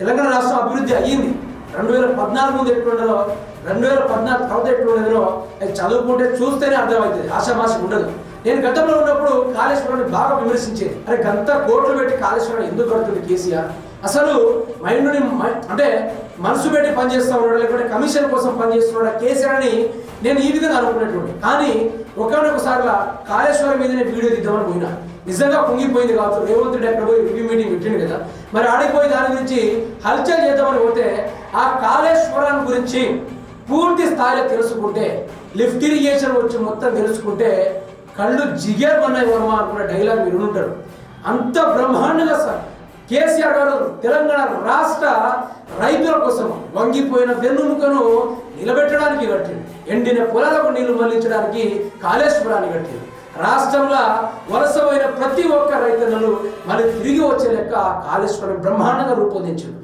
తెలంగాణ రాష్ట్రం అభివృద్ధి అయ్యింది. 2014 ముందు ఎట్లుండదో 2014 తర్వాత ఎట్లుండదో అది చదువుకుంటే చూస్తేనే అర్థమవుతుంది, ఆషామాషి ఉండదు. నేను గతంలో ఉన్నప్పుడు కాళేశ్వరాన్ని బాగా విమర్శించేది. అరే గంత కోట్లు పెట్టి కాళేశ్వరం ఎందుకు కడుతుంది కేసీఆర్, అసలు మైండ్ని అంటే మనసు పెట్టి పనిచేస్తా ఉన్నాడు లేకపోతే కమిషన్ కోసం పనిచేస్తున్నాడు కేసీఆర్ అని నేను ఈ విధంగా అనుకునేటువంటి. కానీ ఒకసారిలా కాళేశ్వరం మీదనే వీడియో తీద్దామని పోయినా, నిజంగా కుంగిపోయింది కావచ్చు. రేవంత్ రెడ్డి అక్కడ పోయి రివ్యూ మీటింగ్ పెట్టింది కదా, మరి ఆడిపోయి దాని గురించి హల్చల్ చేద్దామని పోతే ఆ కాళేశ్వరం గురించి పూర్తి స్థాయిలో తెలుసుకుంటే, లిఫ్ట్ ఇరిగేషన్ వచ్చి మొత్తం తెలుసుకుంటే కళ్ళు జిగేమన్నాయి వర్మ అనుకున్న డైలాగ్ మీరు ఉంటారు. అంత బ్రహ్మాండంగా సార్ కేసీఆర్ గారు తెలంగాణ రాష్ట్ర రైతుల కోసం వంగిపోయిన వెన్నుముకను నిలబెట్టడానికి కట్టింది, ఎండిన పొలాలకు నీళ్లు మళ్లించడానికి కాళేశ్వరాన్ని కట్టింది. రాష్ట్రంలో వలసపోయిన ప్రతి ఒక్క రైతన్నలు మళ్ళీ తిరిగి వచ్చే లెక్క కాళేశ్వరం బ్రహ్మాండంగా రూపొందించింది.